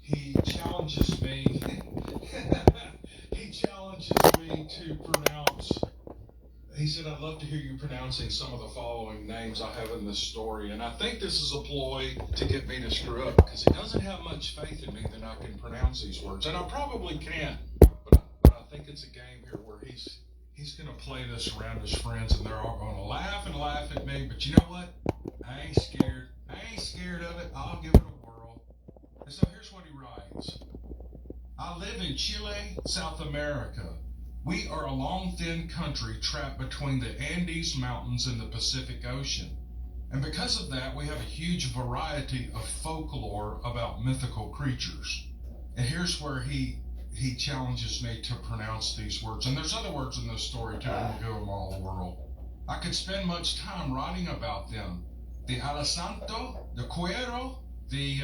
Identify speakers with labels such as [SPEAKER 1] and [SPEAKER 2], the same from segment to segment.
[SPEAKER 1] he challenges me. He challenges me to pronounce. He said, "I'd love to hear you pronouncing some of the following names I have in this story." And I think this is a ploy to get me to screw up because he doesn't have much faith in me that I can pronounce these words, and I probably can. But I think it's a game here where he's going to play this around his friends, and they're all going to laugh and laugh at me. But you know what? I ain't scared. I ain't scared of it. I'll give it a whirl. And so here's what he writes. I live in Chile, South America. We are a long, thin country trapped between the Andes Mountains and the Pacific Ocean. And because of that, we have a huge variety of folklore about mythical creatures. And here's where he challenges me to pronounce these words. And there's other words in this story too, and we'll give them all a whirl. I could spend much time writing about them. The Alisanto, the Cuero, the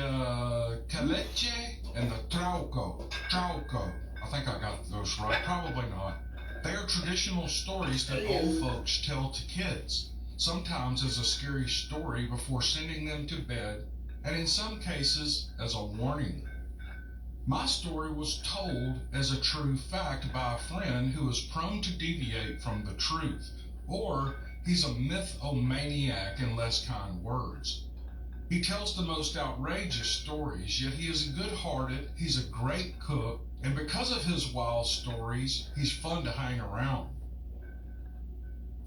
[SPEAKER 1] Caleche, and the Trauco. I think I got those right. Probably not. They are traditional stories that old folks tell to kids, sometimes as a scary story before sending them to bed, and in some cases as a warning. My story was told as a true fact by a friend who is prone to deviate from the truth, or he's a mythomaniac in less kind words. He tells the most outrageous stories, yet he is good-hearted, he's a great cook, and because of his wild stories, he's fun to hang around.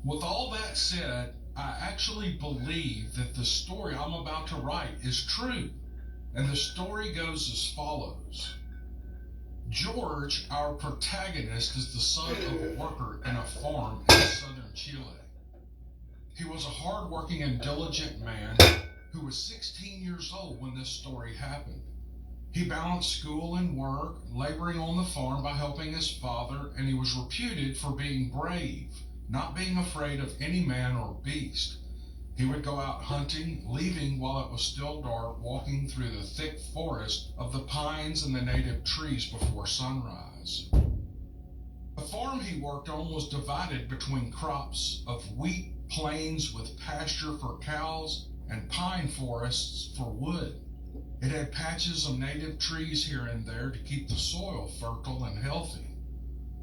[SPEAKER 1] With all that said, I actually believe that the story I'm about to write is true, and the story goes as follows. George, our protagonist, is the son of a worker in a farm in southern Chile. He was a hard-working and diligent man who was 16 years old when this story happened. He balanced school and work, laboring on the farm by helping his father, and he was reputed for being brave, not being afraid of any man or beast. He would go out hunting, leaving while it was still dark, walking through the thick forest of the pines and the native trees before sunrise. The farm he worked on was divided between crops of wheat, plains with pasture for cows, and pine forests for wood. It had patches of native trees here and there to keep the soil fertile and healthy.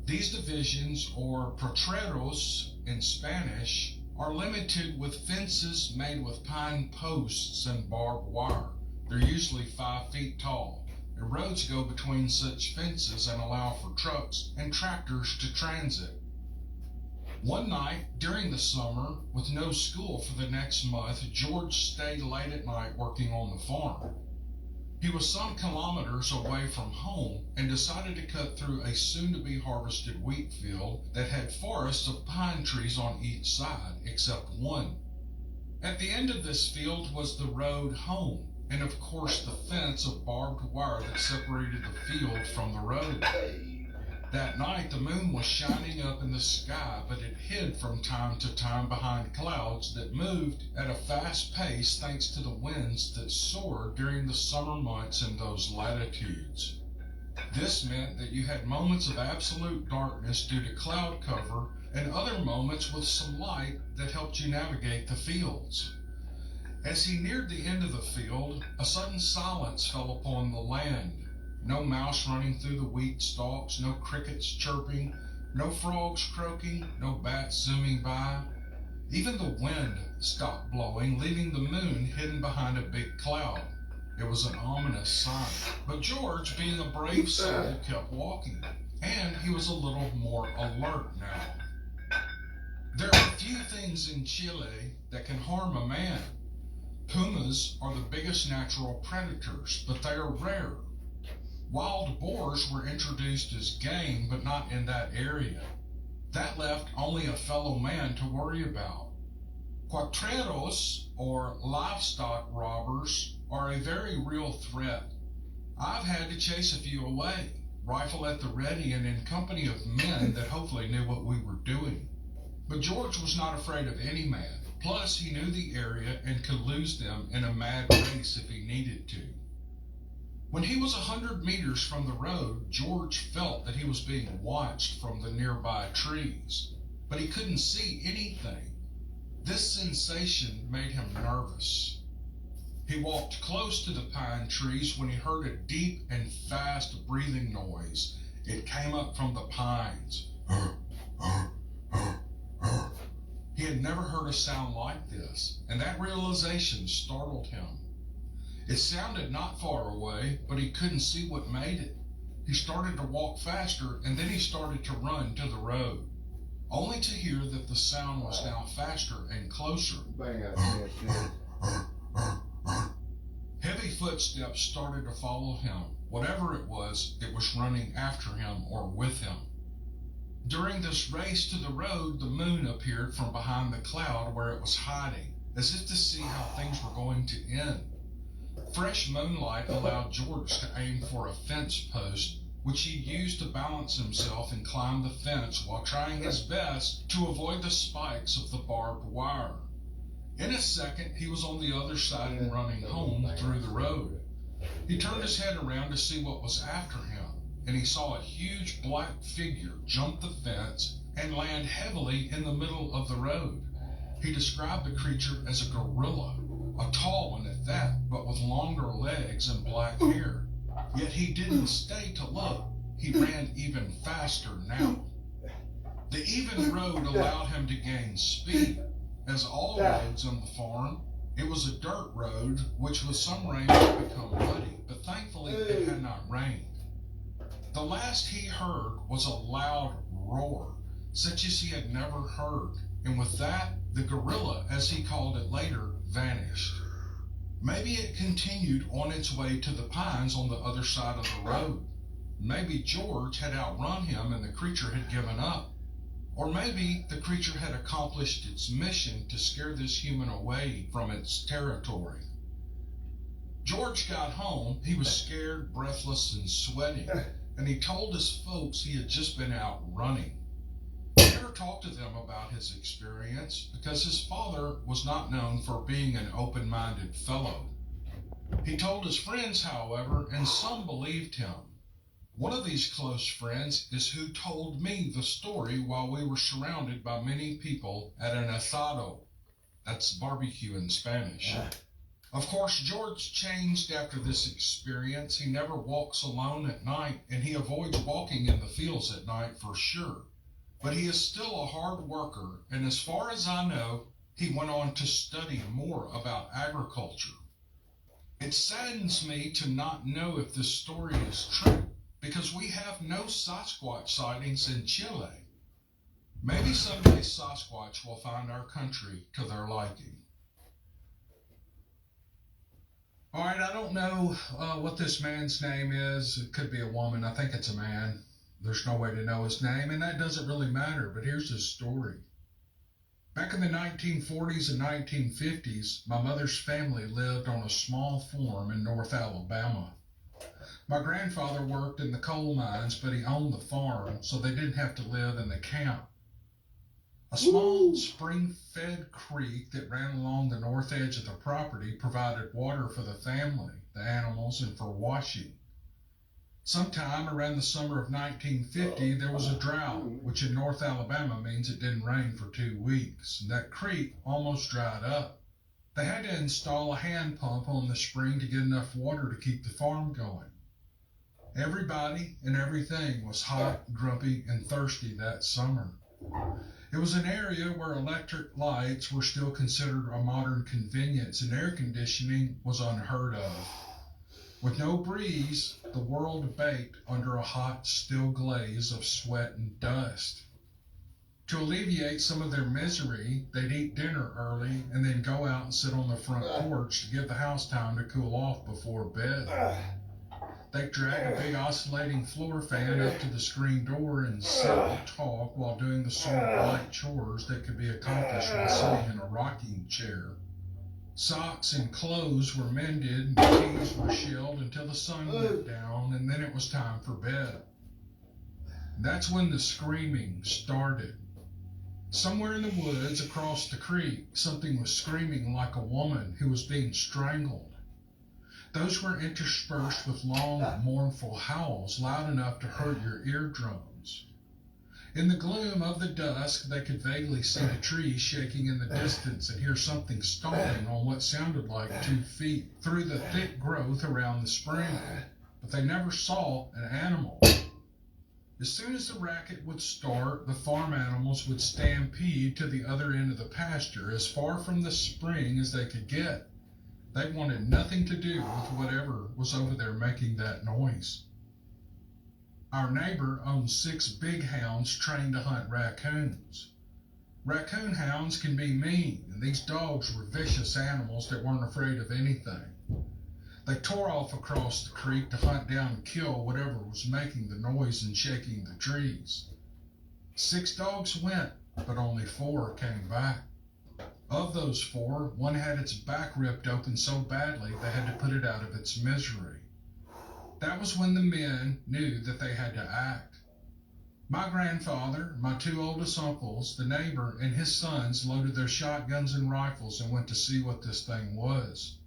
[SPEAKER 1] These divisions, or potreros in Spanish, are limited with fences made with pine posts and barbed wire. They're usually 5 feet tall, and roads go between such fences and allow for trucks and tractors to transit. One night during the summer, with no school for the next month, George stayed late at night working on the farm. He was some kilometers away from home and decided to cut through a soon-to-be harvested wheat field that had forests of pine trees on each side, except one. At the end of this field was the road home, and of course the fence of barbed wire that separated the field from the road. That night the moon was shining up in the sky, but it hid from time to time behind clouds that moved at a fast pace thanks to the winds that soared during the summer months in those latitudes. This meant that you had moments of absolute darkness due to cloud cover and other moments with some light that helped you navigate the fields. As he neared the end of the field, a sudden silence fell upon the land. No mouse running through the wheat stalks, no crickets chirping, no frogs croaking, no bats zooming by. Even the wind stopped blowing, leaving the moon hidden behind a big cloud. It was an ominous sign. But George, being a brave soul, kept walking, and he was a little more alert now. There are few things in Chile that can harm a man. Pumas are the biggest natural predators, but they are rare. Wild boars were introduced as game, but not in that area. That left only a fellow man to worry about. Cuatreros, or livestock robbers, are a very real threat. I've had to chase a few away, rifle at the ready and in company of men that hopefully knew what we were doing. But George was not afraid of any man. Plus, he knew the area and could lose them in a mad race if he needed to. When he was 100 meters from the road, George felt that he was being watched from the nearby trees, but he couldn't see anything. This sensation made him nervous. He walked close to the pine trees when he heard a deep and fast breathing noise. It came up from the pines. He had never heard a sound like this, and that realization startled him. It sounded not far away, but he couldn't see what made it. He started to walk faster, and then he started to run to the road, only to hear that the sound was now faster and closer. Heavy footsteps started to follow him. Whatever it was running after him or with him. During this race to the road, the moon appeared from behind the cloud where it was hiding, as if to see how things were going to end. Fresh moonlight allowed George to aim for a fence post, which he used to balance himself and climb the fence while trying his best to avoid the spikes of the barbed wire. In a second, he was on the other side and running home through the road. He turned his head around to see what was after him, and he saw a huge black figure jump the fence and land heavily in the middle of the road. He described the creature as a gorilla, a tall one at that, but with longer legs and black hair. Yet he didn't stay to look. He ran even faster now. The even road allowed him to gain speed. As all roads on the farm, it was a dirt road, which with some rain had become muddy, but thankfully it had not rained. The last he heard was a loud roar, such as he had never heard, and with that, the gorilla, as he called it later, vanished. Maybe it continued on its way to the pines on the other side of the road. Maybe George had outrun him and the creature had given up. Or maybe the creature had accomplished its mission to scare this human away from its territory. George got home. He was scared, breathless, and sweating, and he told his folks he had just been out running. He never talked to them about his experience because his father was not known for being an open-minded fellow. He told his friends, however, and some believed him. One of these close friends is who told me the story while we were surrounded by many people at an asado. That's barbecue in Spanish. Of course, George changed after this experience. He never walks alone at night, and he avoids walking in the fields at night for sure. But he is still a hard worker, and as far as I know, he went on to study more about agriculture. It saddens me to not know if this story is true, because we have no Sasquatch sightings in Chile. Maybe someday Sasquatch will find our country to their liking. All right, I don't know what this man's name is. It could be a woman. I think it's a man. There's no way to know his name, and that doesn't really matter, but here's his story. Back in the 1940s and 1950s, my mother's family lived on a small farm in North Alabama. My grandfather worked in the coal mines, but he owned the farm, so they didn't have to live in the camp. A small spring-fed creek that ran along the north edge of the property provided water for the family, the animals, and for washing. Sometime around the summer of 1950, there was a drought, which in North Alabama means it didn't rain for 2 weeks, and that creek almost dried up. They had to install a hand pump on the spring to get enough water to keep the farm going. Everybody and everything was hot, grumpy, and thirsty that summer. It was an area where electric lights were still considered a modern convenience, and air conditioning was unheard of. With no breeze, the world baked under a hot, still glaze of sweat and dust. To alleviate some of their misery, they'd eat dinner early and then go out and sit on the front porch to give the house time to cool off before bed. They'd drag a big oscillating floor fan up to the screen door and sit and talk while doing the sort of light chores that could be accomplished while sitting in a rocking chair. Socks and clothes were mended, and keys were shelled until the sun went down, and then it was time for bed. That's when the screaming started. Somewhere in the woods across the creek, something was screaming like a woman who was being strangled. Those were interspersed with long, mournful howls loud enough to hurt your eardrums. In the gloom of the dusk, they could vaguely see the trees shaking in the distance and hear something stomping on what sounded like 2 feet through the thick growth around the spring, but they never saw an animal. As soon as the racket would start, the farm animals would stampede to the other end of the pasture, as far from the spring as they could get. They wanted nothing to do with whatever was over there making that noise. Our neighbor owned 6 big hounds trained to hunt raccoons. Raccoon hounds can be mean, and these dogs were vicious animals that weren't afraid of anything. They tore off across the creek to hunt down and kill whatever was making the noise and shaking the trees. 6 dogs went, but only 4 came back. Of those 4, one had its back ripped open so badly they had to put it out of its misery. That was when the men knew that they had to act. My grandfather, my 2 oldest uncles, the neighbor, and his sons loaded their shotguns and rifles and went to see what this thing was.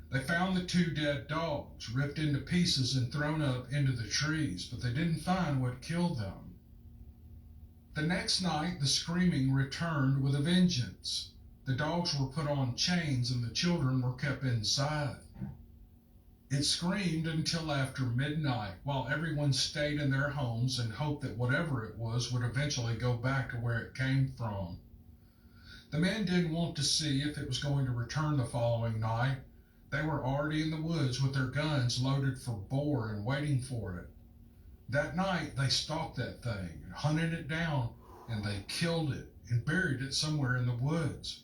[SPEAKER 1] They found the 2 dead dogs, ripped into pieces and thrown up into the trees, but they didn't find what killed them. The next night, the screaming returned with a vengeance. The dogs were put on chains and the children were kept inside. It screamed until after midnight, while everyone stayed in their homes and hoped that whatever it was would eventually go back to where it came from. The men didn't want to see if it was going to return the following night. They were already in the woods with their guns loaded for boar and waiting for it. That night, they stalked that thing, hunted it down, and they killed it and buried it somewhere in the woods.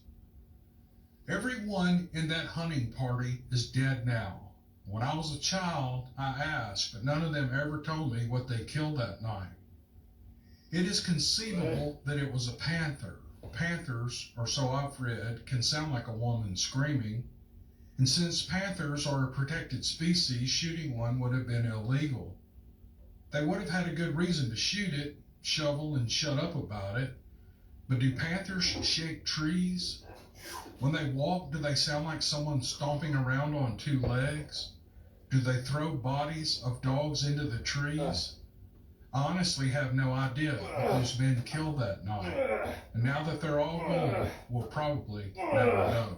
[SPEAKER 1] Everyone in that hunting party is dead now. When I was a child, I asked, but none of them ever told me what they killed that night. It is conceivable that it was a panther. Panthers, or so I've read, can sound like a woman screaming. And since panthers are a protected species, shooting one would have been illegal. They would have had a good reason to shoot it, shovel, and shut up about it. But do panthers shake trees? When they walk, do they sound like someone stomping around on 2 legs? Do they throw bodies of dogs into the trees? I honestly have no idea what those men killed that night. And now that they're all gone, we'll probably never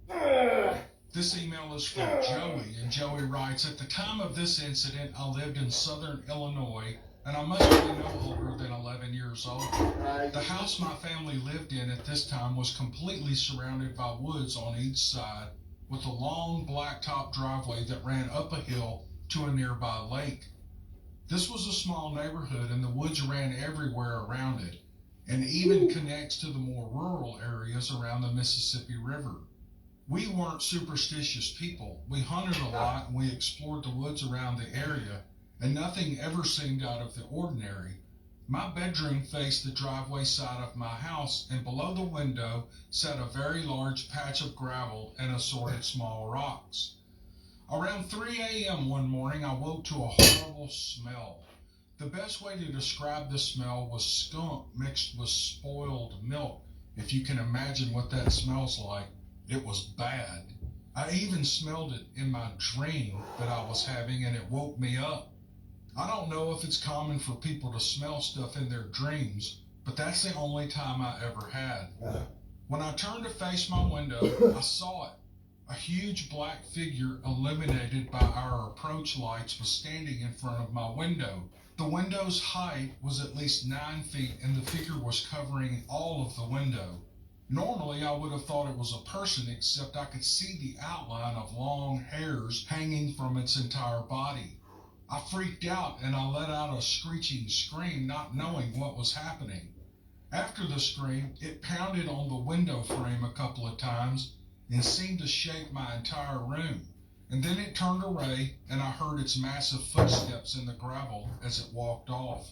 [SPEAKER 1] know. This email is from Joey, and Joey writes, at the time of this incident, I lived in southern Illinois, and I must be no older than 11 years old. The house my family lived in at this time was completely surrounded by woods on each side, with a long blacktop driveway that ran up a hill to a nearby lake. This was a small neighborhood, and the woods ran everywhere around it, and even connects to the more rural areas around the Mississippi River. We weren't superstitious people. We hunted a lot, and we explored the woods around the area, and nothing ever seemed out of the ordinary. My bedroom faced the driveway side of my house, and below the window sat a very large patch of gravel and assorted small rocks. Around 3 a.m. one morning, I woke to a horrible smell. The best way to describe the smell was skunk mixed with spoiled milk. If you can imagine what that smells like, it was bad. I even smelled it in my dream that I was having, and it woke me up. I don't know if it's common for people to smell stuff in their dreams, but that's the only time I ever had. When I turned to face my window, I saw it. A huge black figure illuminated by our approach lights was standing in front of my window. The window's height was at least 9 feet, and the figure was covering all of the window. Normally, I would have thought it was a person, except I could see the outline of long hairs hanging from its entire body. I freaked out and I let out a screeching scream, not knowing what was happening. After the scream, it pounded on the window frame a couple of times and seemed to shake my entire room. And then it turned away, and I heard its massive footsteps in the gravel as it walked off.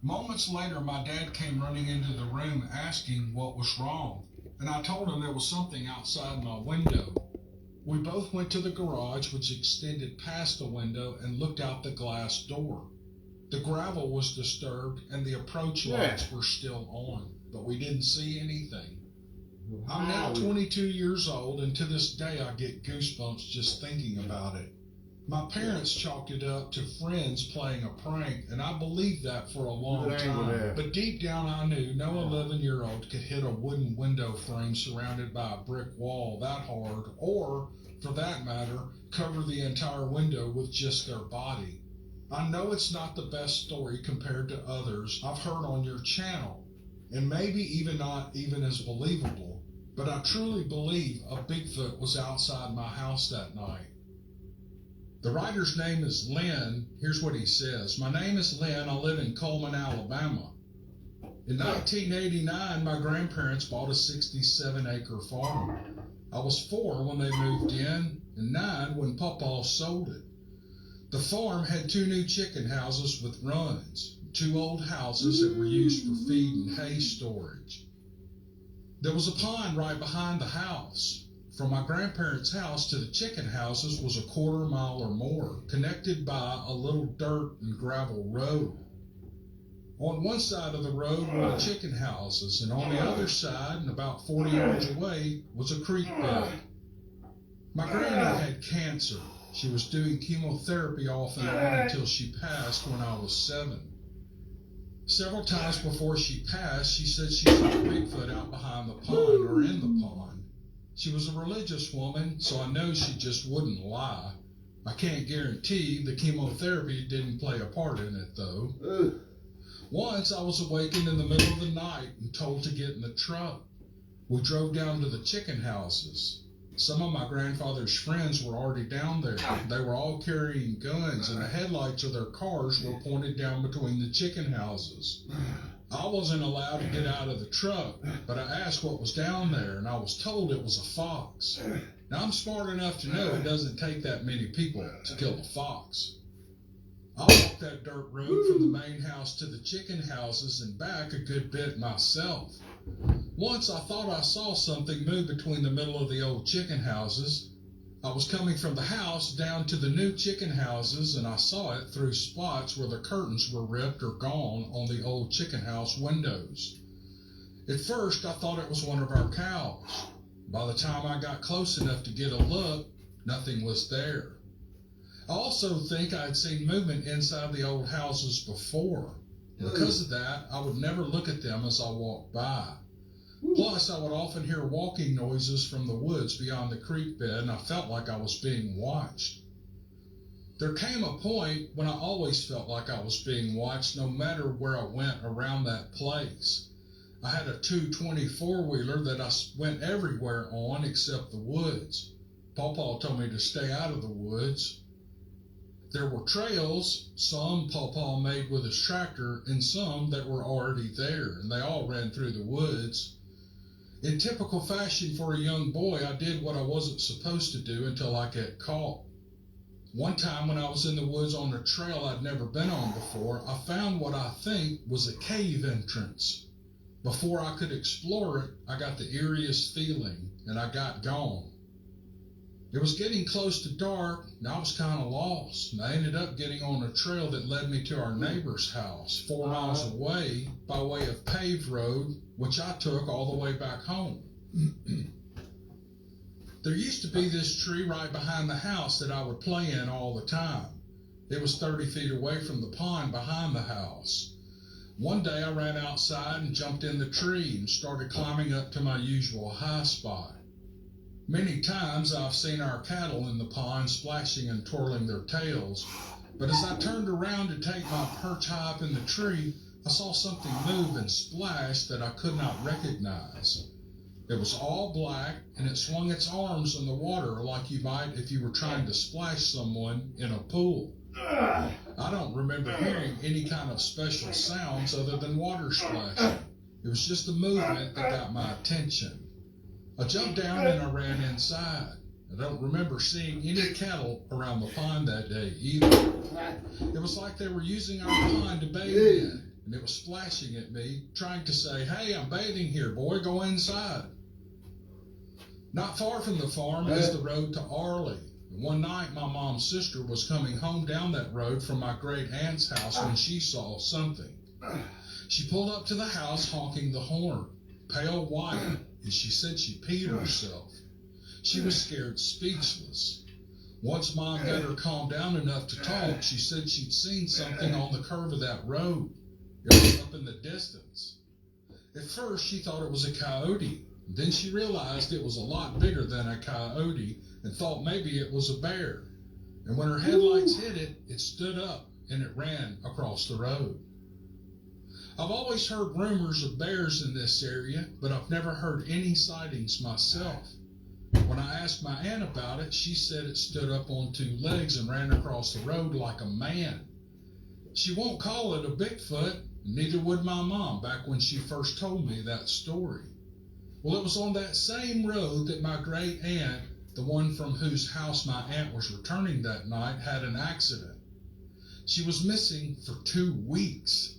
[SPEAKER 1] Moments later, my dad came running into the room asking what was wrong, and I told him there was something outside my window. We both went to the garage, which extended past the window, and looked out the glass door. The gravel was disturbed, and the approach lights were still on, but we didn't see anything. I'm now 22 years old, and to this day I get goosebumps just thinking about it. My parents chalked it up to friends playing a prank, and I believed that for a long time. But deep down I knew no 11-year-old could hit a wooden window frame surrounded by a brick wall that hard, or, for that matter, cover the entire window with just their body. I know it's not the best story compared to others I've heard on your channel, and maybe even not even as believable, but I truly believe a Bigfoot was outside my house that night. The writer's name is Lynn. Here's what he says. My name is Lynn. I live in Coleman, Alabama. In 1989, my grandparents bought a 67-acre farm. I was 4 when they moved in, and 9 when Pawpaw sold it. The farm had 2 new chicken houses with runs, 2 old houses that were used for feed and hay storage. There was a pond right behind the house. From my grandparents' house to the chicken houses was a 1/4 mile or more, connected by a little dirt and gravel road. On one side of the road were the chicken houses, and on the other side, and about 40 yards away, was a creek bed. My granny had cancer. She was doing chemotherapy off and on until she passed when I was 7. Several times before she passed, she said she saw Bigfoot out behind the pond or in the pond. She was a religious woman, so I know she just wouldn't lie. I can't guarantee the chemotherapy didn't play a part in it, though. Once I was awakened in the middle of the night and told to get in the truck. We drove down to the chicken houses. Some of my grandfather's friends were already down there. They were all carrying guns, and the headlights of their cars were pointed down between the chicken houses. I wasn't allowed to get out of the truck, but I asked what was down there, and I was told it was a fox. Now, I'm smart enough to know it doesn't take that many people to kill a fox. I walked that dirt road from the main house to the chicken houses and back a good bit myself. Once I thought I saw something move between the middle of the old chicken houses. I was coming from the house down to the new chicken houses, and I saw it through spots where the curtains were ripped or gone on the old chicken house windows. At first, I thought it was one of our cows. By the time I got close enough to get a look, nothing was there. I also think I had seen movement inside the old houses before. Because of that, I would never look at them as I walked by. Plus, I would often hear walking noises from the woods beyond the creek bed, and I felt like I was being watched. There came a point when I always felt like I was being watched, no matter where I went around that place. I had a 224-wheeler that I went everywhere on except the woods. Pawpaw told me to stay out of the woods. There were trails, some Pawpaw made with his tractor, and some that were already there, and they all ran through the woods. In typical fashion for a young boy, I did what I wasn't supposed to do until I got caught. One time when I was in the woods on a trail I'd never been on before, I found what I think was a cave entrance. Before I could explore it, I got the eeriest feeling, and I got gone. It was getting close to dark, and I was kind of lost, and I ended up getting on a trail that led me to our neighbor's house, 4 miles away, by way of paved road, which I took all the way back home. There used to be this tree right behind the house that I would play in all the time. It was 30 feet away from the pond behind the house. One day I ran outside and jumped in the tree and started climbing up to my usual high spot. Many times I've seen our cattle in the pond splashing and twirling their tails, but as I turned around to take my perch high up in the tree, I saw something move and splash that I could not recognize. It was all black, and it swung its arms in the water like you might if you were trying to splash someone in a pool. I don't remember hearing any kind of special sounds other than water splashing. It was just the movement that got my attention. I jumped down and I ran inside. I don't remember seeing any cattle around the pond that day either. It was like they were using our pond to bathe in, and it was splashing at me, trying to say, "Hey, I'm bathing here, boy, go inside." Not far from the farm is the road to Arley. One night, my mom's sister was coming home down that road from my great aunt's house when she saw something. She pulled up to the house honking the horn, pale white, and she said she peed herself. She was scared speechless. Once Mom got her calmed down enough to talk, she said she'd seen something on the curve of that road. It was up in the distance. At first, she thought it was a coyote. Then she realized it was a lot bigger than a coyote and thought maybe it was a bear. And when her headlights hit it, it stood up and it ran across the road. I've always heard rumors of bears in this area, but I've never heard any sightings myself. When I asked my aunt about it, she said it stood up on two legs and ran across the road like a man. She won't call it a Bigfoot, neither would my mom back when she first told me that story. Well, it was on that same road that my great aunt, the one from whose house my aunt was returning that night, had an accident. She was missing for 2 weeks.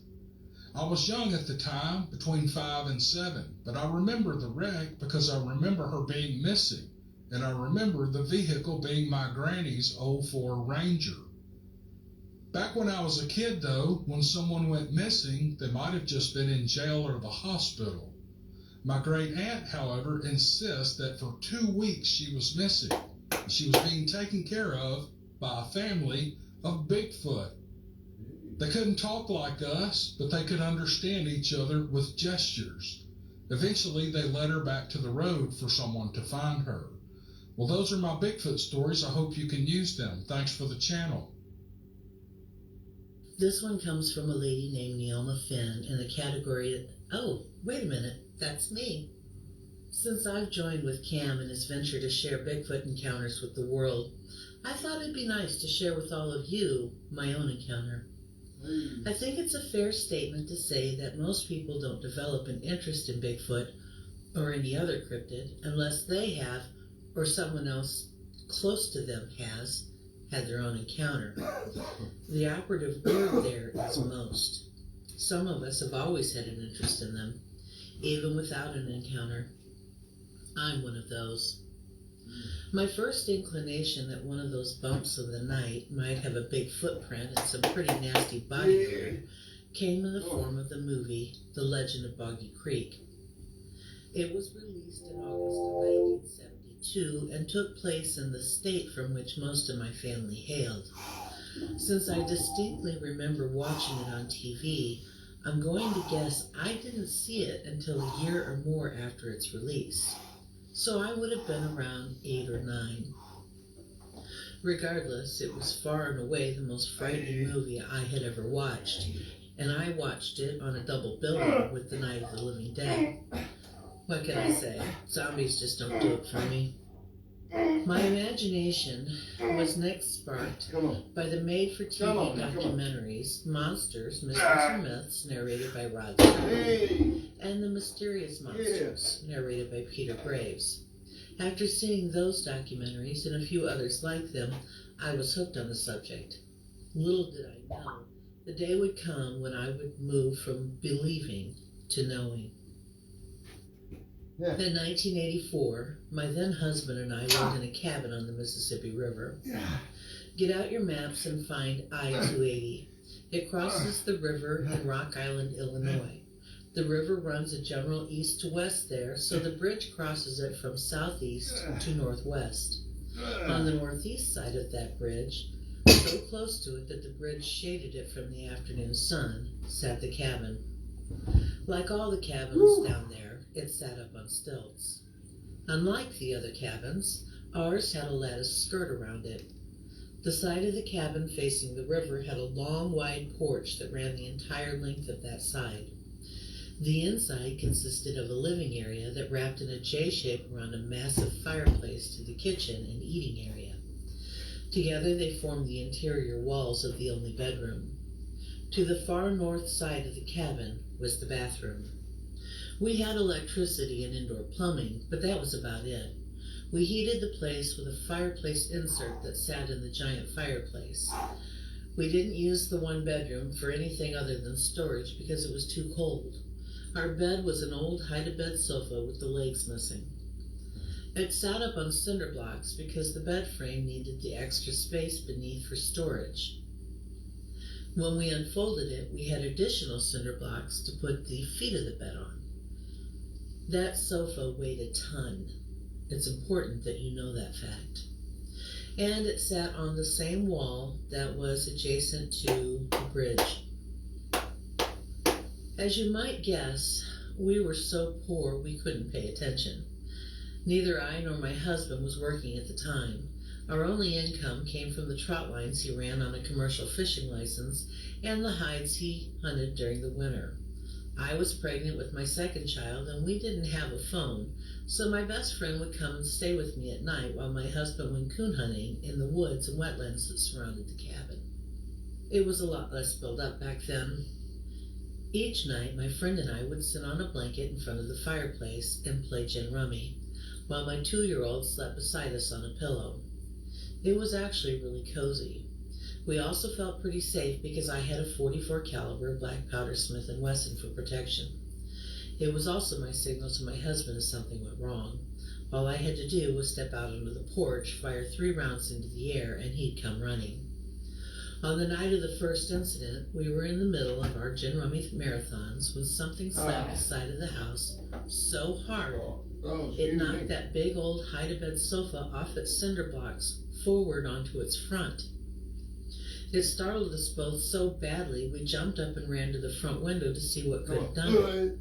[SPEAKER 1] I was young at the time, between 5 and 7, but I remember the wreck because I remember her being missing, and I remember the vehicle being my granny's old Ford Ranger. Back when I was a kid, though, when someone went missing, they might have just been in jail or the hospital. My great aunt, however, insists that for 2 weeks she was missing. She was being taken care of by a family of Bigfoot. They couldn't talk like us, but they could understand each other with gestures. Eventually, they led her back to the road for someone to find her. Well, those are my Bigfoot stories. I hope you can use them. Thanks for the channel.
[SPEAKER 2] This one comes from a lady named Neoma Finn in the category, oh, wait a minute, that's me. Since I've joined with Cam in his venture to share Bigfoot encounters with the world, I thought it'd be nice to share with all of you my own encounter. I think it's a fair statement to say that most people don't develop an interest in Bigfoot or any other cryptid unless they have, or someone else close to them has, had their own encounter. The operative word there is most. Some of us have always had an interest in them, even without an encounter. I'm one of those. My first inclination that one of those bumps of the night might have a big footprint and some pretty nasty body odor came in the form of the movie The Legend of Boggy Creek. It was released in August of 1972 and took place in the state from which most of my family hailed. Since I distinctly remember watching it on TV, I'm going to guess I didn't see it until a year or more after its release. So I would have been around 8 or 9. Regardless, it was far and away the most frightening movie I had ever watched, and I watched it on a double billing with The Night of the Living Dead. What can I say? Zombies just don't do it for me. My imagination was next sparked by the made-for-TV documentaries Monsters, Mysteries and Myths, narrated by Rod Serling, and The Mysterious Monsters, narrated by Peter Graves. After seeing those documentaries and a few others like them, I was hooked on the subject. Little did I know the day would come when I would move from believing to knowing. In 1984, my then husband and I lived in a cabin on the Mississippi River. Get out your maps and find I-280. It crosses the river in Rock Island, Illinois. The river runs a general east to west there, so the bridge crosses it from southeast to northwest. On the northeast side of that bridge, so close to it that the bridge shaded it from the afternoon sun, sat the cabin. Like all the cabins down there, it sat up on stilts. Unlike the other cabins, ours had a lattice skirt around it. The side of the cabin facing the river had a long, wide porch that ran the entire length of that side. The inside consisted of a living area that wrapped in a J shape around a massive fireplace to the kitchen and eating area. Together they formed the interior walls of the only bedroom. To the far north side of the cabin was the bathroom. We had electricity and indoor plumbing, but that was about it. We heated the place with a fireplace insert that sat in the giant fireplace. We didn't use the one bedroom for anything other than storage because it was too cold. Our bed was an old hide-to-bed sofa with the legs missing. It sat up on cinder blocks because the bed frame needed the extra space beneath for storage. When we unfolded it, we had additional cinder blocks to put the feet of the bed on. That sofa weighed a ton. It's important that you know that fact. and it sat on the same wall that was adjacent to the bridge. As you might guess, we were so poor we couldn't pay attention. Neither I nor my husband was working at the time. Our only income came from the trot lines he ran on a commercial fishing license and the hides he hunted during the winter. I was pregnant with my second child and we didn't have a phone, so my best friend would come and stay with me at night while my husband went coon hunting in the woods and wetlands that surrounded the cabin. It was a lot less built up back then. Each night my friend and I would sit on a blanket in front of the fireplace and play gin rummy, while my 2-year-old slept beside us on a pillow. It was actually really cozy. We also felt pretty safe because I had a .44 caliber black powder Smith & Wesson for protection. It was also my signal to my husband if something went wrong. All I had to do was step out onto the porch, fire 3 rounds into the air, and he'd come running. On the night of the first incident, we were in the middle of our gin rummy marathons when something slapped the side of the house so hard it knocked that big old hide-a-bed sofa off its cinder blocks forward onto its front. It startled us both so badly we jumped up and ran to the front window to see what could have done it.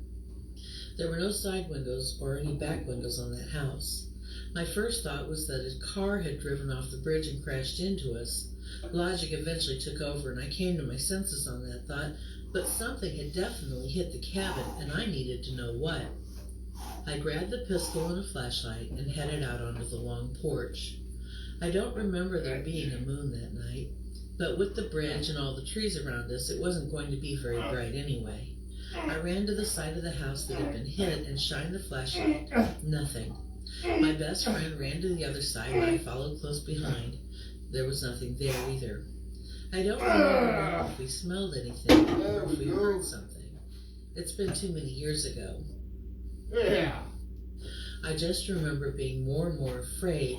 [SPEAKER 2] There were no side windows or any back windows on that house. My first thought was that a car had driven off the bridge and crashed into us. Logic eventually took over and I came to my senses on that thought, but something had definitely hit the cabin and I needed to know what. I grabbed the pistol and a flashlight and headed out onto the long porch. I don't remember there being a moon that night, but with the bridge and all the trees around us, it wasn't going to be very bright anyway. I ran to the side of the house that had been hit and shined the flashlight. Nothing. My best friend ran to the other side and I followed close behind. There was nothing there either. I don't remember if we smelled anything or if we heard something. It's been too many years ago. I just remember being more and more afraid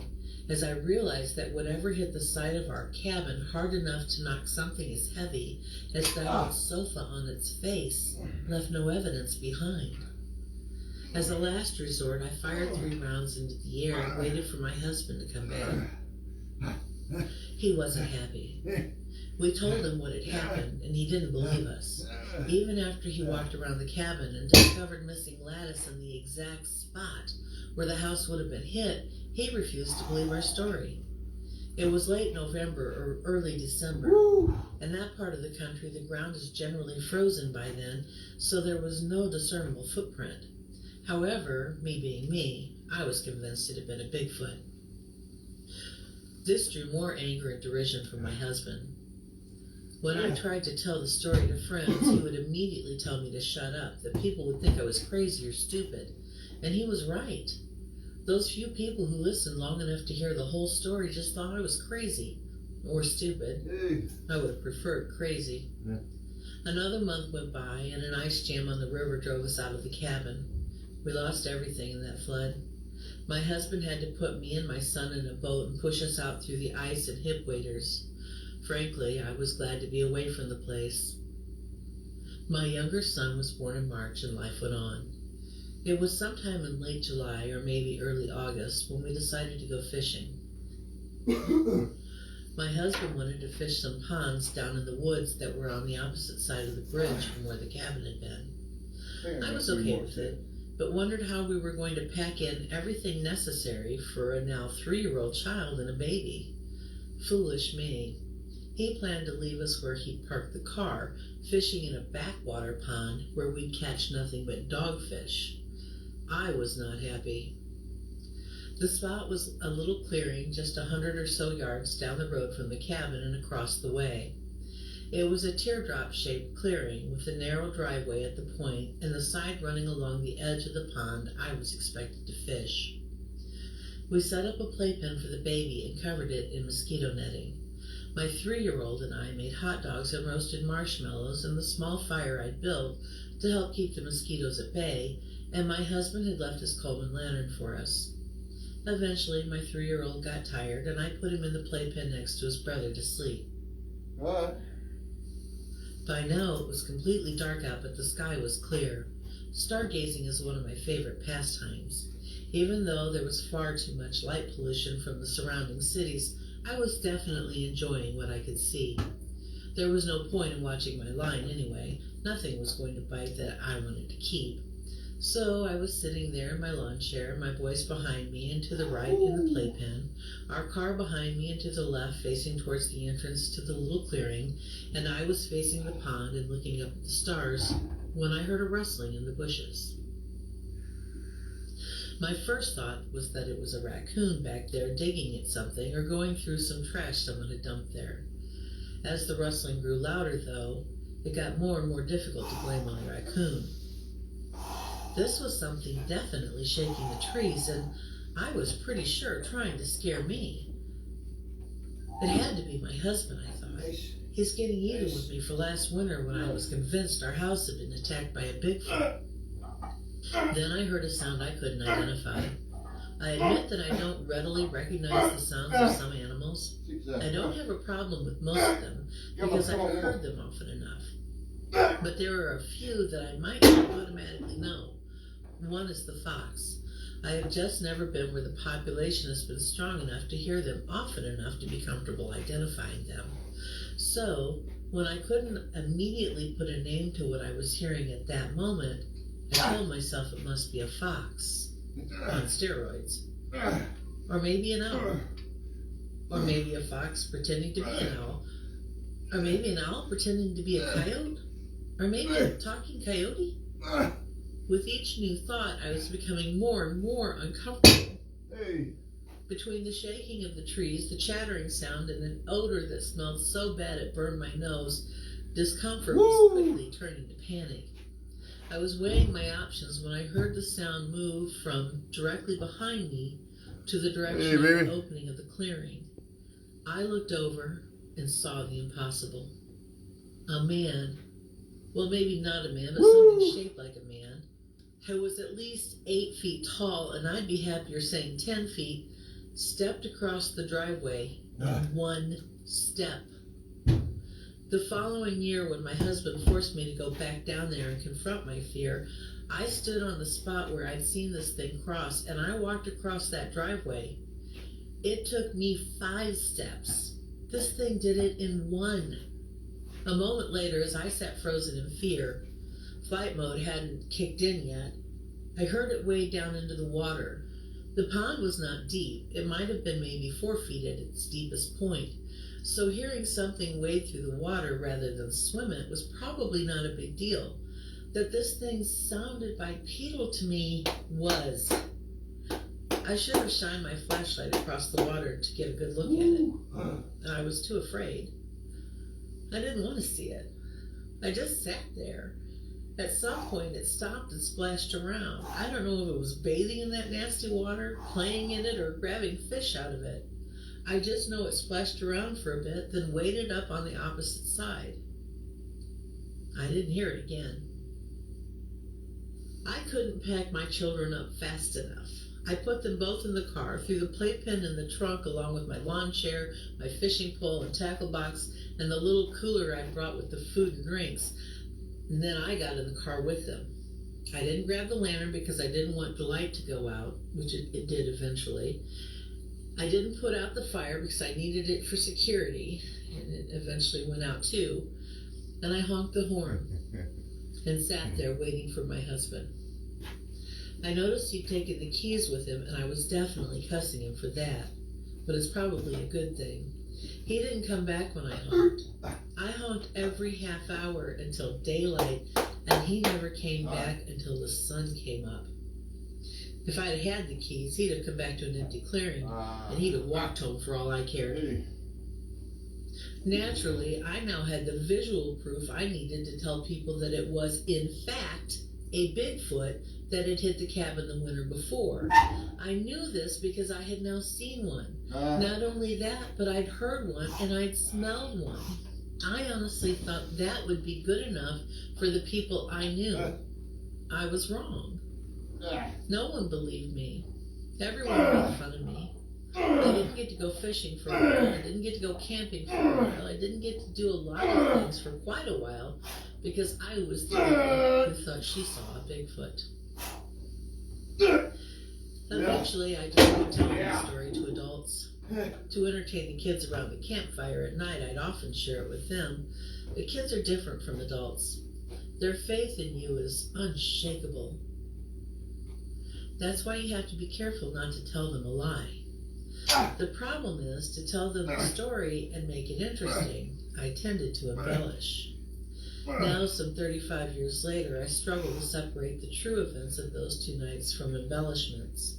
[SPEAKER 2] as I realized that whatever hit the side of our cabin hard enough to knock something as heavy as that old sofa on its face left no evidence behind. As a last resort, I fired 3 rounds into the air and waited for my husband to come back. He wasn't happy. We told him what had happened, and he didn't believe us. Even after he walked around the cabin and discovered missing lattice in the exact spot where the house would have been hit, he refused to believe our story. It was late November or early December. In that part of the country, the ground is generally frozen by then, so there was no discernible footprint. However, me being me, I was convinced it had been a Bigfoot. This drew more anger and derision from my husband. When I tried to tell the story to friends, he would immediately tell me to shut up, that people would think I was crazy or stupid. And he was right. Those few people who listened long enough to hear the whole story just thought I was crazy. Or stupid. I would have preferred crazy. Another month went by, and an ice jam on the river drove us out of the cabin. We lost everything in that flood. My husband had to put me and my son in a boat and push us out through the ice and hip waders. Frankly, I was glad to be away from the place. My younger son was born in March and life went on. It was sometime in late July or maybe early August when we decided to go fishing. My husband wanted to fish some ponds down in the woods that were on the opposite side of the bridge from where the cabin had been. I was okay with it, but wondered how we were going to pack in everything necessary for a now 3-year-old child and a baby. Foolish me. He planned to leave us where he'd parked the car, fishing in a backwater pond where we'd catch nothing but dogfish. I was not happy. The spot was a little clearing just 100 or so yards down the road from the cabin and across the way. It was a teardrop-shaped clearing with a narrow driveway at the point and the side running along the edge of the pond I was expected to fish. We set up a playpen for the baby and covered it in mosquito netting. My 3-year-old and I made hot dogs and roasted marshmallows in the small fire I'd built to help keep the mosquitoes at bay, and my husband had left his Coleman lantern for us. Eventually, my 3-year-old got tired, and I put him in the playpen next to his brother to sleep.
[SPEAKER 3] What?
[SPEAKER 2] By now, it was completely dark out, but the sky was clear. Stargazing is one of my favorite pastimes. Even though there was far too much light pollution from the surrounding cities, I was definitely enjoying what I could see. There was no point in watching my line anyway. Nothing was going to bite that I wanted to keep. So I was sitting there in my lawn chair, my boys behind me and to the right in the playpen, our car behind me and to the left facing towards the entrance to the little clearing, and I was facing the pond and looking up at the stars when I heard a rustling in the bushes. My first thought was that it was a raccoon back there digging at something or going through some trash someone had dumped there. As the rustling grew louder, though, it got more and more difficult to blame on the raccoon. This was something definitely shaking the trees, and I was pretty sure trying to scare me. It had to be my husband, I thought. He's getting even with me for last winter when I was convinced our house had been attacked by a Bigfoot. Then I heard a sound I couldn't identify. I admit that I don't readily recognize the sounds of some animals. I don't have a problem with most of them because I've heard them often enough. But there are a few that I might not automatically know. One is the fox. I have just never been where the population has been strong enough to hear them often enough to be comfortable identifying them. So, when I couldn't immediately put a name to what I was hearing at that moment, I told myself it must be a fox on steroids. Or maybe an owl. Or maybe a fox pretending to be an owl. Or maybe an owl pretending to be a coyote. Or maybe a talking coyote. With each new thought, I was becoming more and more uncomfortable. Between the shaking of the trees, the chattering sound, and an odor that smelled so bad it burned my nose, discomfort was quickly turning to panic. I was weighing my options when I heard the sound move from directly behind me to the direction of the opening of the clearing. I looked over and saw the impossible. A man, well, maybe not a man, but something shaped like a man, who was at least 8 feet tall, and I'd be happier saying 10 feet, stepped across the driveway in one step. The following year, when my husband forced me to go back down there and confront my fear, I stood on the spot where I'd seen this thing cross, and I walked across that driveway. It took me 5 steps. This thing did it in 1. A moment later, as I sat frozen in fear, flight mode hadn't kicked in yet, I heard it wade down into the water. The pond was not deep. It might have been maybe 4 feet at its deepest point. So hearing something wade through the water rather than swim it was probably not a big deal. That this thing sounded bipedal to me was. I should have shined my flashlight across the water to get a good look at it. And I was too afraid. I didn't want to see it. I just sat there. At some point it stopped and splashed around. I don't know if it was bathing in that nasty water, playing in it, or grabbing fish out of it. I just know it splashed around for a bit, then waded up on the opposite side. I didn't hear it again. I couldn't pack my children up fast enough. I put them both in the car, threw the playpen in the trunk along with my lawn chair, my fishing pole and tackle box, and the little cooler I brought with the food and drinks. And then I got in the car with them. I didn't grab the lantern because I didn't want the light to go out, which it did eventually. I didn't put out the fire because I needed it for security, and it eventually went out too. And I honked the horn and sat there waiting for my husband. I noticed he'd taken the keys with him, and I was definitely cussing him for that, but it's probably a good thing. He didn't come back when I honked. I honked every half hour until daylight, and he never came back until the sun came up. If I'd had the keys, he'd have come back to an empty clearing, and he'd have walked home for all I cared. Naturally, I now had the visual proof I needed to tell people that it was, in fact, a Bigfoot that had hit the cabin the winter before. I knew this because I had now seen one. Not only that, but I'd heard one and I'd smelled one. I honestly thought that would be good enough for the people I knew. I was wrong. No one believed me. Everyone made fun of me. I didn't get to go fishing for a while. I didn't get to go camping for a while. I didn't get to do a lot of things for quite a while because I was the one who thought she saw a Bigfoot. Eventually, I just started telling the story to adults. To entertain the kids around the campfire at night, I'd often share it with them. But kids are different from adults. Their faith in you is unshakable. That's why you have to be careful not to tell them a lie. The problem is to tell them the story and make it interesting. I tended to embellish. Now, some 35 years later, I struggle to separate the true events of those 2 nights from embellishments.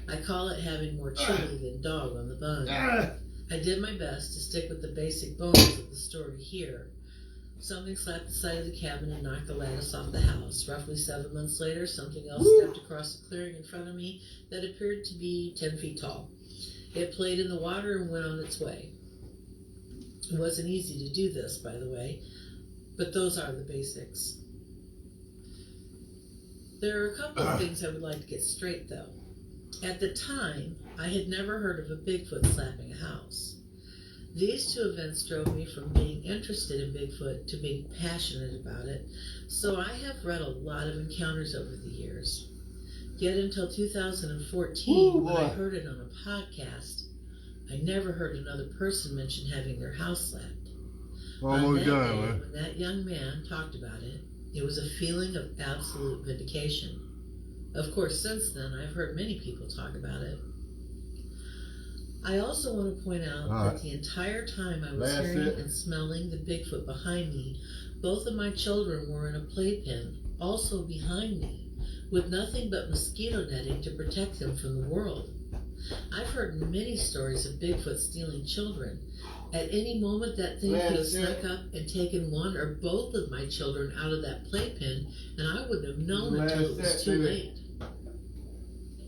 [SPEAKER 2] I call it having more chili than dog on the bun. I did my best to stick with the basic bones of the story here. Something slapped the side of the cabin and knocked the lattice off the house. Roughly 7 months later, something else stepped across the clearing in front of me that appeared to be 10 feet tall. It played in the water and went on its way. It wasn't easy to do this, by the way, but those are the basics. There are a couple of things I would like to get straight, though. At the time, I had never heard of a Bigfoot slapping a house. These 2 events drove me from being interested in Bigfoot to being passionate about it, so I have read a lot of encounters over the years. Yet until 2014, when I heard it on a podcast, I never heard another person mention having their house slapped. On that day, when that young man talked about it, it was a feeling of absolute vindication. Of course, since then, I've heard many people talk about it. I also want to point out that the entire time I was hearing and smelling the Bigfoot behind me, both of my children were in a playpen, also behind me, with nothing but mosquito netting to protect them from the world. I've heard many stories of Bigfoot stealing children. At any moment, that thing could have snuck up and taken one or both of my children out of that playpen, and I wouldn't have known until it was too late.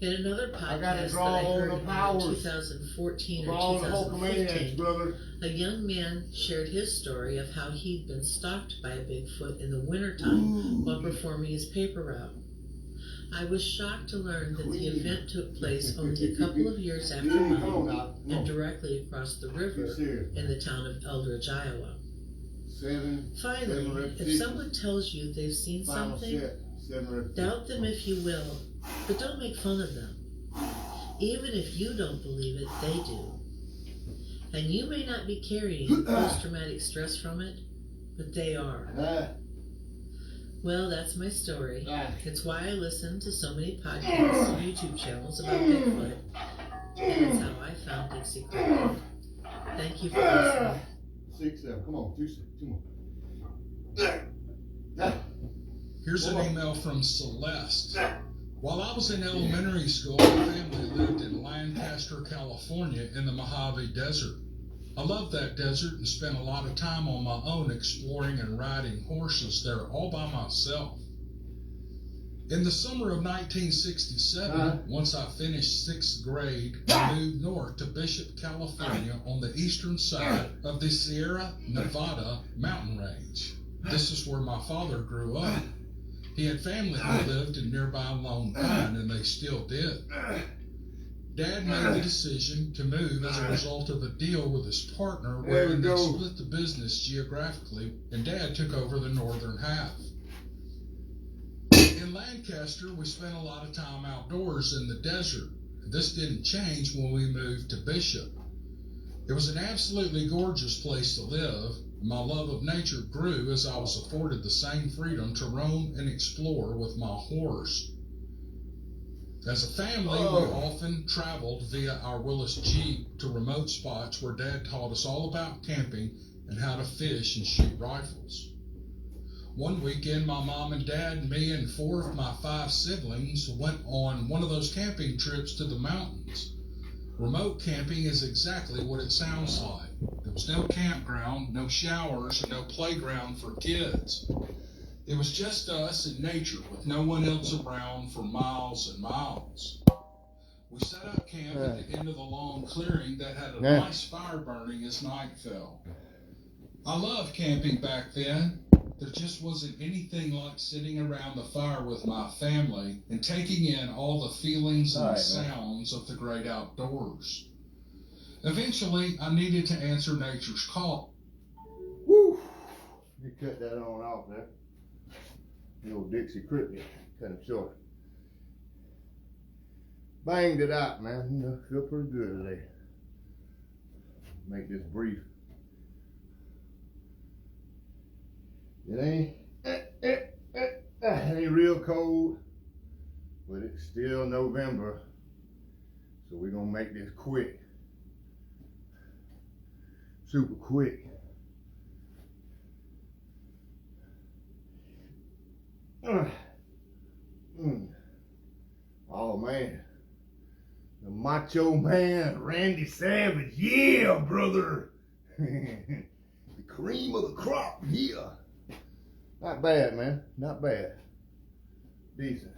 [SPEAKER 2] In another podcast that I heard in 2014 or 2015, a young man shared his story of how he'd been stalked by a Bigfoot in the wintertime while performing his paper route. I was shocked to learn that the event took place only a couple of years after mine and directly across the river in the town of Eldridge, Iowa. Finally, if someone tells you they've seen something, doubt them if you will, but don't make fun of them. Even if you don't believe it, they do. And you may not be carrying post-traumatic stress from it, but they are. Well, that's my story. It's why I listen to so many podcasts and YouTube channels about Bigfoot. And it's how I found Dixie Creek. Thank you for listening.
[SPEAKER 3] 6, 7. Come on, 2 more.
[SPEAKER 1] Here's an email from Celeste. While I was in elementary school, my family lived in Lancaster, California in the Mojave Desert. I loved that desert and spent a lot of time on my own exploring and riding horses there all by myself. In the summer of 1967, once I finished 6th grade, I moved north to Bishop, California on the eastern side of the Sierra Nevada mountain range. This is where my father grew up. He had family who lived in nearby Lone Pine, and they still did. Dad made the decision to move as a result of a deal with his partner wherein they split the business geographically, and Dad took over the northern half. In Lancaster, we spent a lot of time outdoors in the desert. This didn't change when we moved to Bishop. It was an absolutely gorgeous place to live. My love of nature grew as I was afforded the same freedom to roam and explore with my horse. As a family, we often traveled via our Willis Jeep to remote spots where Dad taught us all about camping and how to fish and shoot rifles. One weekend, my mom and dad, me, and 4 of my 5 siblings went on one of those camping trips to the mountains. Remote camping is exactly what it sounds like. There was no campground, no showers, and no playground for kids. It was just us and nature with no one else around for miles and miles. We set up camp at the end of the long clearing that had a nice fire burning as night fell. I loved camping back then. There just wasn't anything like sitting around the fire with my family and taking in all the feelings and sounds of the great outdoors. Eventually, I needed to answer nature's call.
[SPEAKER 3] Woo! You cut that on off there. The old Dixie Creek, cut him short. Banged it out, man. You know, feel pretty good today. make this brief. It ain't real cold, but it's still November, so we're gonna make this quick. Super quick. Oh man, the Macho Man Randy Savage, yeah, brother. The cream of the crop, yeah. Not bad, man, not bad. Decent.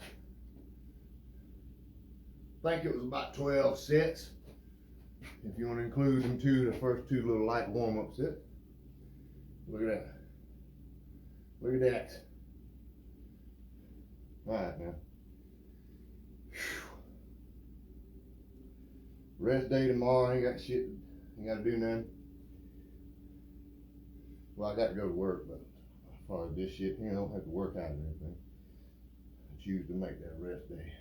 [SPEAKER 3] I think it was about 12 sets. If you want to include them too, the first two little light warm-up sets. Look at that. Look at that. All right, now. Rest day tomorrow. Ain't got shit. Ain't got to do nothing. Well, I got to go to work, but as far as this shit, you know, I don't have to work out or anything. I choose to make that rest day.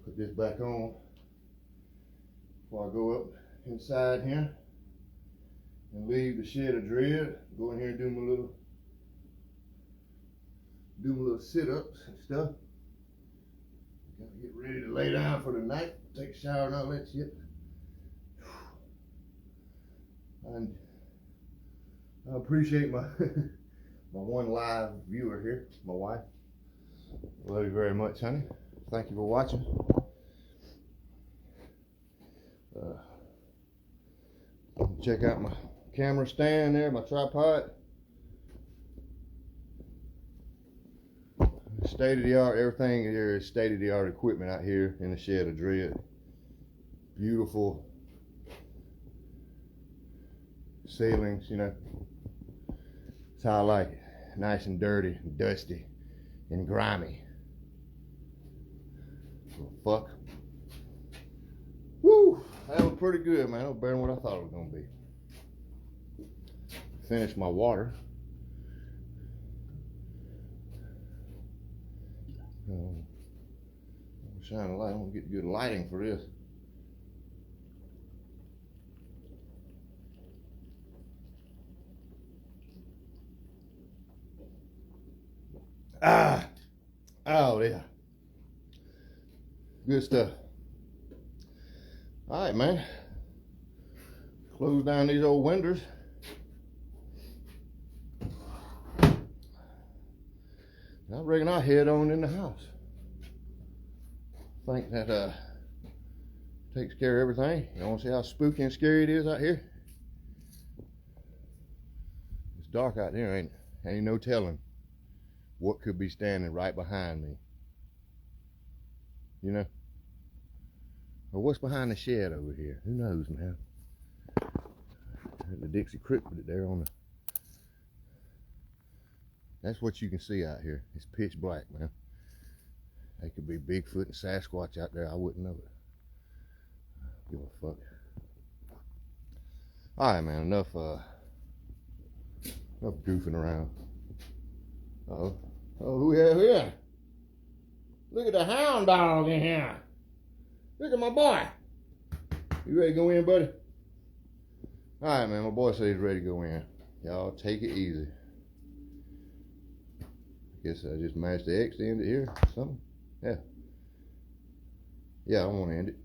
[SPEAKER 3] Put this back on before I go up inside here and leave the shed of dread. Go in here and do my little sit-ups and stuff. Gotta get ready to lay down for the night, take a shower and all that shit. And I appreciate my my one live viewer here, my wife. Love you very much, honey. Thank you for watching. Check out my camera stand there, my tripod. State of the art, everything here is state of the art equipment out here in the shed of dread. Beautiful ceilings, you know. That's how I like it. Nice and dirty and dusty and grimy. Fuck. Woo! That was pretty good, man. That was better than what I thought it was gonna be. Finished my water. Shine a light. I want to get good lighting for this. Oh yeah. Good stuff. All right, man. Close down these old windows. I reckon I'll head on in the house. I think that takes care of everything. You want to see how spooky and scary it is out here? It's dark out there, ain't it? Ain't no telling what could be standing right behind me. You know? Or what's behind the shed over here? Who knows, man? The Dixie Creek put it there on the... That's what you can see out here. It's pitch black, man. They could be Bigfoot and Sasquatch out there. I wouldn't know it. Give a fuck. All right, man. Enough goofing around. Oh, who we have here? Look at the hound dog in here. Look at my boy. You ready to go in, buddy? All right, man. My boy said he's ready to go in. Y'all take it easy. Guess I just mashed the X to end it here. Something. Yeah. Yeah, I don't want to end it.